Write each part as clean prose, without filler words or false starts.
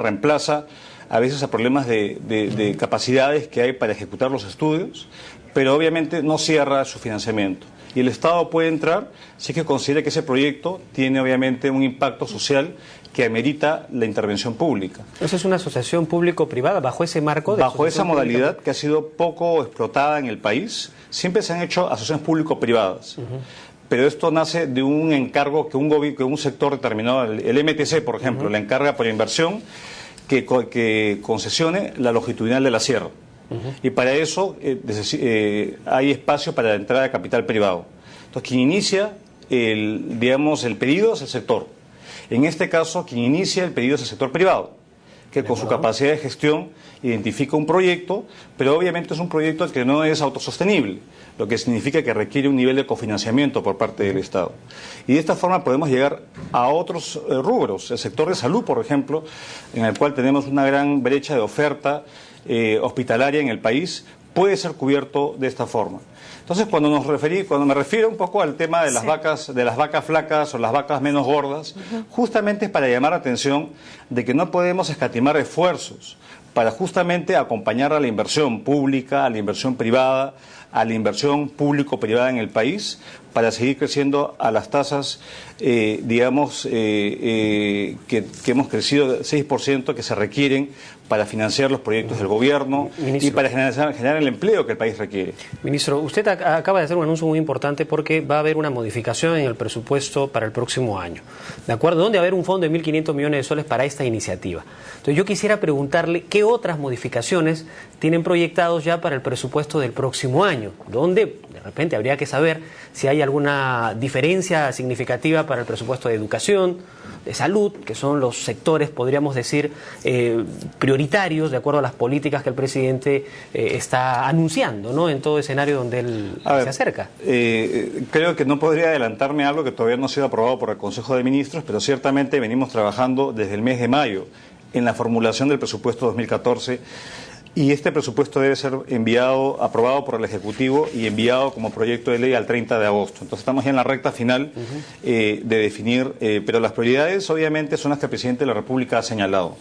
reemplaza a veces a problemas de capacidades que hay para ejecutar los estudios, pero obviamente no cierra su financiamiento. Y el Estado puede entrar si es que considera que ese proyecto tiene obviamente un impacto social que amerita la intervención pública. Entonces es una asociación público-privada bajo ese marco de... Bajo esa modalidad que ha sido poco explotada en el país, siempre se han hecho asociaciones público-privadas. Pero esto nace de un encargo que un sector determinado, el MTC, por ejemplo, le encarga por inversión que concesione la longitudinal de la sierra. Y para eso hay espacio para la entrada de capital privado. Entonces, quien inicia el pedido es el sector. En este caso, quien inicia el pedido es el sector privado, que con su capacidad de gestión identifica un proyecto, pero obviamente es un proyecto que no es autosostenible, lo que significa que requiere un nivel de cofinanciamiento por parte del Estado. Y de esta forma podemos llegar a otros rubros, el sector de salud, por ejemplo, en el cual tenemos una gran brecha de oferta hospitalaria en el país, puede ser cubierto de esta forma. Entonces, cuando me refiero un poco al tema de las vacas flacas o las vacas menos gordas, justamente es para llamar la atención de que no podemos escatimar esfuerzos para justamente acompañar a la inversión pública, a la inversión privada, a la inversión público-privada en el país, para seguir creciendo a las tasas, que hemos crecido 6%, que se requieren para financiar los proyectos del gobierno. Ministro, y para generar el empleo que el país requiere. Ministro, usted acaba de hacer un anuncio muy importante porque va a haber una modificación en el presupuesto para el próximo año, ¿de acuerdo? Donde va a haber un fondo de 1.500 millones de soles para esta iniciativa. Entonces yo quisiera preguntarle qué otras modificaciones tienen proyectados ya para el presupuesto del próximo año, donde de repente habría que saber si hay alguna diferencia significativa para el presupuesto de educación, de salud, que son los sectores, podríamos decir, prioritarios de acuerdo a las políticas que el presidente está anunciando, ¿no?, en todo escenario donde él se acerca. Creo que no podría adelantarme algo que todavía no ha sido aprobado por el Consejo de Ministros, pero ciertamente venimos trabajando desde el mes de mayo en la formulación del presupuesto 2014. Y este presupuesto debe ser aprobado por el Ejecutivo y enviado como proyecto de ley al 30 de agosto. Entonces estamos ya en la recta final de definir, pero las prioridades obviamente son las que el Presidente de la República ha señalado.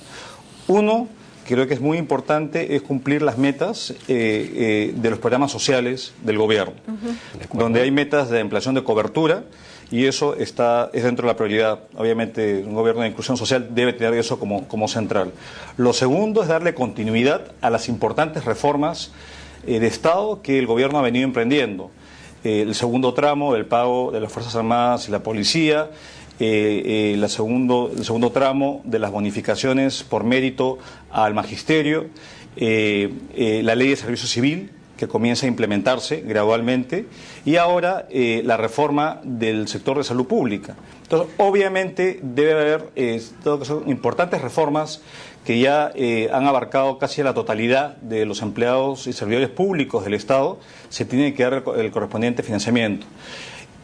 Uno, creo que es muy importante, es cumplir las metas de los programas sociales del gobierno, donde hay metas de ampliación de cobertura, y eso es dentro de la prioridad. Obviamente un gobierno de inclusión social debe tener eso como central. Lo segundo es darle continuidad a las importantes reformas de Estado que el gobierno ha venido emprendiendo. El segundo tramo del pago de las Fuerzas Armadas y la Policía, el segundo tramo de las bonificaciones por mérito al magisterio, la ley de servicio civil, que comienza a implementarse gradualmente, y ahora la reforma del sector de salud pública. Entonces, obviamente debe haber son importantes reformas que ya han abarcado casi a la totalidad de los empleados y servidores públicos del Estado. Se tiene que dar el correspondiente financiamiento.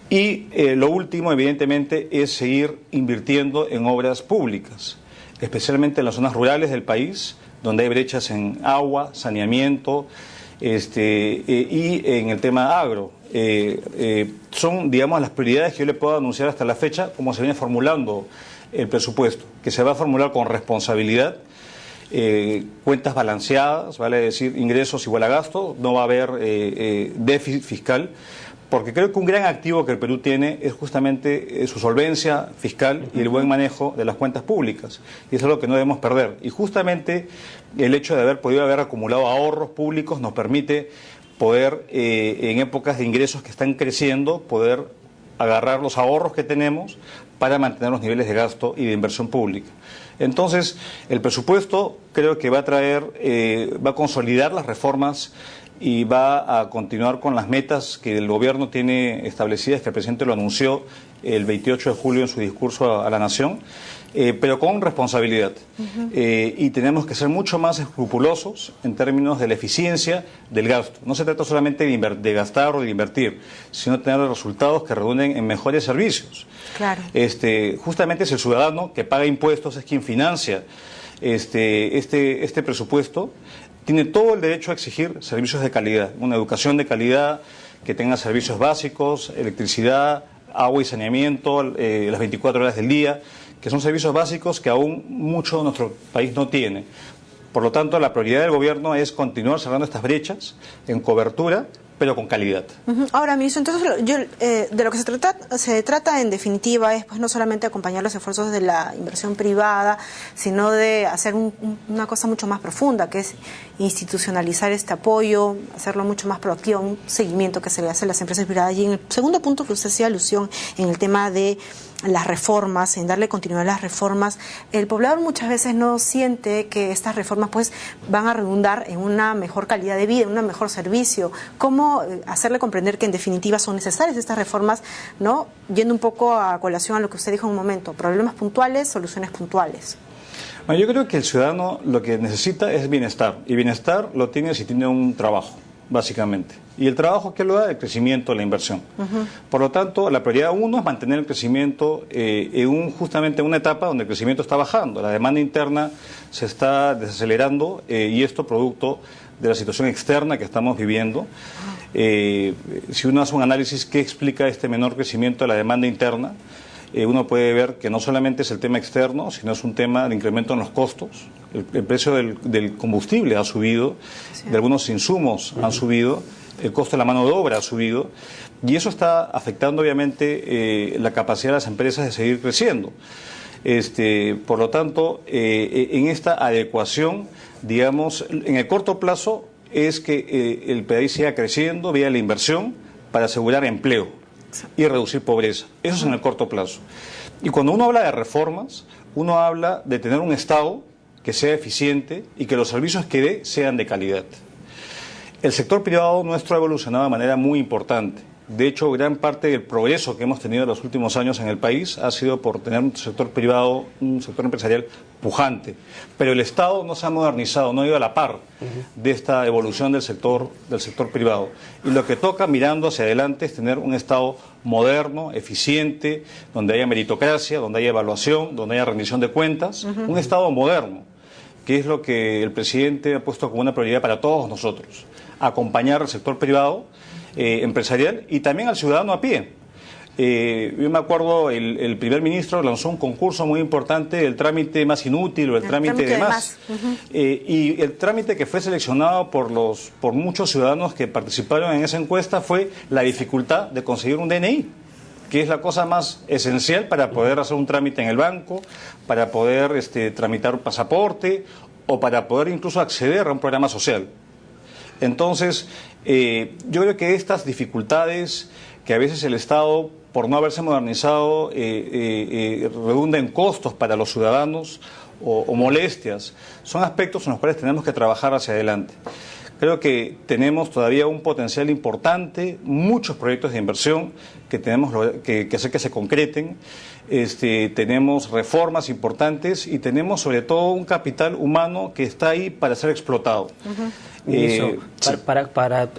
Y lo último, evidentemente, es seguir invirtiendo en obras públicas, especialmente en las zonas rurales del país, donde hay brechas en agua, saneamiento, y en el tema agro. Son, digamos, las prioridades que yo le puedo anunciar hasta la fecha, como se viene formulando el presupuesto, que se va a formular con responsabilidad, cuentas balanceadas, vale decir, ingresos igual a gasto, no va a haber déficit fiscal, porque creo que un gran activo que el Perú tiene es justamente su solvencia fiscal y el buen manejo de las cuentas públicas, y eso es lo que no debemos perder. Y justamente el hecho de haber acumulado ahorros públicos nos permite poder, en épocas de ingresos que están creciendo, poder agarrar los ahorros que tenemos para mantener los niveles de gasto y de inversión pública. Entonces, el presupuesto creo que va a consolidar las reformas y va a continuar con las metas que el gobierno tiene establecidas, que el presidente lo anunció el 28 de julio en su discurso a la Nación, pero con responsabilidad. Y tenemos que ser mucho más escrupulosos en términos de la eficiencia del gasto. No se trata solamente de gastar o de invertir, sino de tener resultados que redunden en mejores servicios. Claro. Justamente es el ciudadano que paga impuestos, es quien financia este presupuesto. Tiene todo el derecho a exigir servicios de calidad, una educación de calidad que tenga servicios básicos, electricidad, agua y saneamiento las 24 horas del día, que son servicios básicos que aún mucho de nuestro país no tiene. Por lo tanto, la prioridad del gobierno es continuar cerrando estas brechas en cobertura, pero con calidad. Ahora, ministro, entonces de lo que se trata en definitiva es pues no solamente acompañar los esfuerzos de la inversión privada, sino de hacer una cosa mucho más profunda, que es institucionalizar este apoyo, hacerlo mucho más proactivo, un seguimiento que se le hace a las empresas privadas. Y en el segundo punto que usted hacía alusión en el tema de las reformas, en darle continuidad a las reformas, el poblador muchas veces no siente que estas reformas pues van a redundar en una mejor calidad de vida, en un mejor servicio. ¿Cómo hacerle comprender que en definitiva son necesarias estas reformas, ¿no? Yendo un poco a colación a lo que usted dijo en un momento, problemas puntuales, soluciones puntuales? Bueno, yo creo que el ciudadano lo que necesita es bienestar, y bienestar lo tiene si tiene un trabajo, básicamente. Y el trabajo que lo da, el crecimiento, la inversión. Por lo tanto, la prioridad uno es mantener el crecimiento justamente en una etapa donde el crecimiento está bajando. La demanda interna se está desacelerando y esto producto de la situación externa que estamos viviendo. Si uno hace un análisis, ¿qué explica este menor crecimiento de la demanda interna? Uno puede ver que no solamente es el tema externo, sino es un tema de incremento en los costos. El precio del combustible ha subido, sí, de algunos insumos han subido, el costo de la mano de obra ha subido, y eso está afectando obviamente la capacidad de las empresas de seguir creciendo. Por lo tanto, en esta adecuación, digamos, en el corto plazo es que el país siga creciendo vía la inversión para asegurar empleo y reducir pobreza. Eso es en el corto plazo. Y cuando uno habla de reformas, uno habla de tener un Estado que sea eficiente y que los servicios que dé sean de calidad. El sector privado nuestro ha evolucionado de manera muy importante. De hecho, gran parte del progreso que hemos tenido en los últimos años en el país ha sido por tener un sector privado, un sector empresarial pujante. Pero el Estado no se ha modernizado, no ha ido a la par de esta evolución del sector privado. Y lo que toca, mirando hacia adelante, es tener un Estado moderno, eficiente, donde haya meritocracia, donde haya evaluación, donde haya rendición de cuentas. Un Estado moderno, que es lo que el presidente ha puesto como una prioridad para todos nosotros. Acompañar al sector privado, empresarial, y también al ciudadano a pie. Yo me acuerdo, el primer ministro lanzó un concurso muy importante, el trámite más inútil o el trámite de más. Y el trámite que fue seleccionado por muchos ciudadanos que participaron en esa encuesta fue la dificultad de conseguir un DNI, que es la cosa más esencial para poder hacer un trámite en el banco, para poder tramitar un pasaporte o para poder incluso acceder a un programa social. Entonces, yo creo que estas dificultades que a veces el Estado, por no haberse modernizado, redunda en costos para los ciudadanos o molestias, son aspectos en los cuales tenemos que trabajar hacia adelante. Creo que tenemos todavía un potencial importante, muchos proyectos de inversión que tenemos que hacer que se concreten, tenemos reformas importantes y tenemos sobre todo un capital humano que está ahí para ser explotado. Para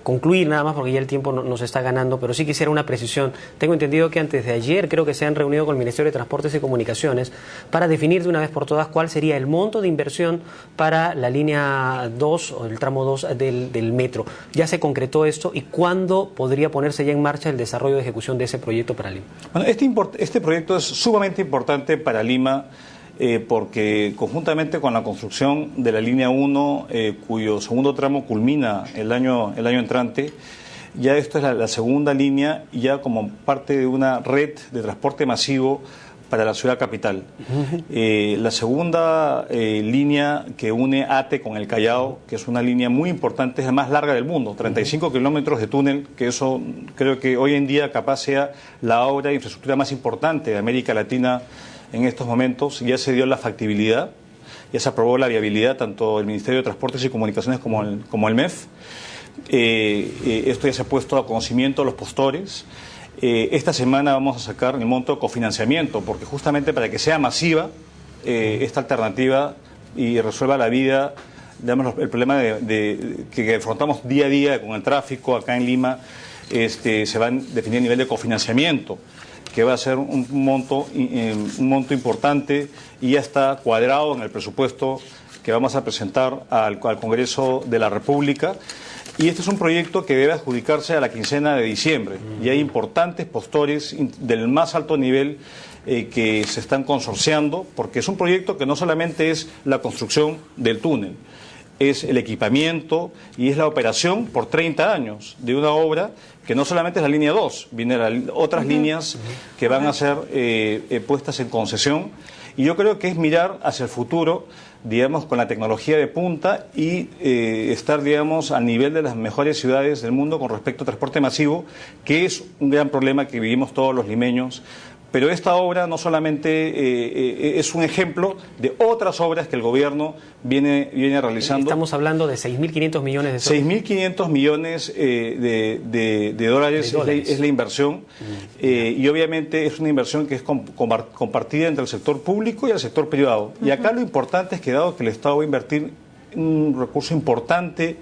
concluir nada más, porque ya el tiempo nos está ganando, pero sí quisiera una precisión. Tengo entendido que antes de ayer creo que se han reunido con el Ministerio de Transportes y Comunicaciones para definir de una vez por todas cuál sería el monto de inversión para la línea 2 o el tramo 2 del metro. ¿Ya se concretó esto y cuándo podría ponerse ya en marcha el desarrollo de ejecución de ese proyecto para Lima? Bueno, este proyecto es sumamente importante para Lima, porque conjuntamente con la construcción de la línea 1, cuyo segundo tramo culmina el año entrante, ya esto es la segunda línea, ya como parte de una red de transporte masivo para la ciudad capital. La segunda línea que une Ate con el Callao, que es una línea muy importante, es la más larga del mundo, 35 kilómetros de túnel, que eso creo que hoy en día capaz sea la obra de infraestructura más importante de América Latina. En estos momentos ya se dio la factibilidad, ya se aprobó la viabilidad, tanto el Ministerio de Transportes y Comunicaciones como el MEF. Esto ya se ha puesto a conocimiento de los postores. Esta semana vamos a sacar el monto de cofinanciamiento, porque justamente para que sea masiva esta alternativa y resuelva la vida, digamos, el problema que afrontamos día a día con el tráfico acá en Lima, se va a definir el nivel de cofinanciamiento, que va a ser un monto importante y ya está cuadrado en el presupuesto que vamos a presentar al Congreso de la República. Y este es un proyecto que debe adjudicarse a la quincena de diciembre. Y hay importantes postores del más alto nivel que se están consorciando, porque es un proyecto que no solamente es la construcción del túnel, es el equipamiento y es la operación por 30 años de una obra que no solamente es la línea 2, vienen otras líneas que van a ser puestas en concesión. Y yo creo que es mirar hacia el futuro, digamos, con la tecnología de punta y estar, digamos, al nivel de las mejores ciudades del mundo con respecto al transporte masivo, que es un gran problema que vivimos todos los limeños. Pero esta obra no solamente es un ejemplo de otras obras que el gobierno viene realizando. Estamos hablando de 6.500 millones de soles. 6.500 millones de dólares es la inversión y obviamente es una inversión que es compartida entre el sector público y el sector privado. Y acá lo importante es que dado que el Estado va a invertir un recurso importante,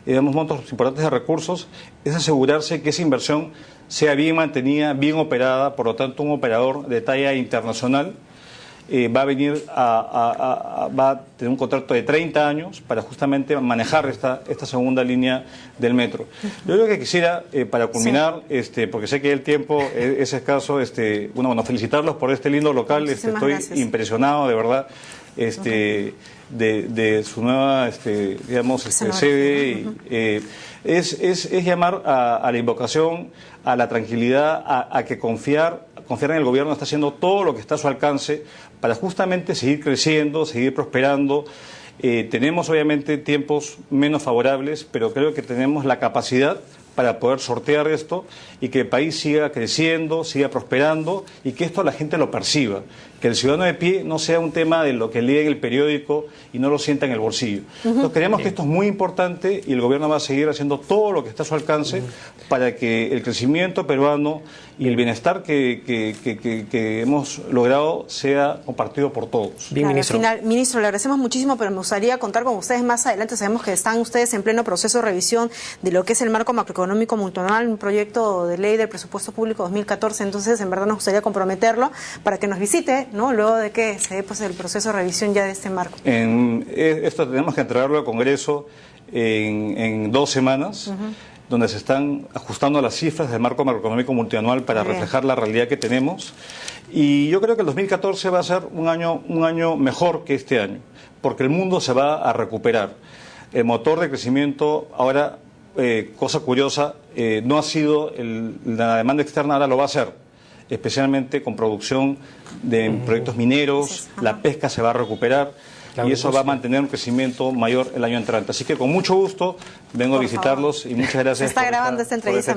digamos, montos importantes de recursos, es asegurarse que esa inversión sea bien mantenida, bien operada. Por lo tanto, un operador de talla internacional va a venir va a tener un contrato de 30 años para justamente manejar esta segunda línea del metro. Yo creo que quisiera, para culminar, porque sé que el tiempo es escaso, bueno, felicitarlos por este lindo local. Estoy impresionado, de verdad, de su nueva, digamos, sede. Es llamar a la invocación, a la tranquilidad, a que confiar en el gobierno. Está haciendo todo lo que está a su alcance para justamente seguir creciendo, seguir prosperando. Tenemos obviamente tiempos menos favorables, pero creo que tenemos la capacidad para poder sortear esto y que el país siga creciendo, siga prosperando y que esto la gente lo perciba, que el ciudadano de pie no sea un tema de lo que lee en el periódico y no lo sienta en el bolsillo. Entonces creemos que esto es muy importante y el gobierno va a seguir haciendo todo lo que está a su alcance para que el crecimiento peruano y el bienestar que hemos logrado sea compartido por todos. Bien, ministro. Al final, ministro, le agradecemos muchísimo, pero me gustaría contar con ustedes más adelante. Sabemos que están ustedes en pleno proceso de revisión de lo que es el marco macroeconómico multianual, un proyecto de ley del presupuesto público 2014. Entonces, en verdad nos gustaría comprometerlo para que nos visite, ¿no? Luego de que se dé pues, el proceso de revisión ya de este marco. Esto tenemos que entregarlo al Congreso en 2 semanas. Donde se están ajustando las cifras del marco macroeconómico multianual para reflejar la realidad que tenemos. Y yo creo que el 2014 va a ser un año mejor que este año, porque el mundo se va a recuperar. El motor de crecimiento ahora, cosa curiosa, no ha sido la demanda externa, ahora lo va a hacer, especialmente con producción de proyectos mineros, la pesca se va a recuperar. Y eso va a mantener un crecimiento mayor el año entrante. Así que con mucho gusto vengo a visitarlos y muchas gracias. Se está grabando esta entrevista.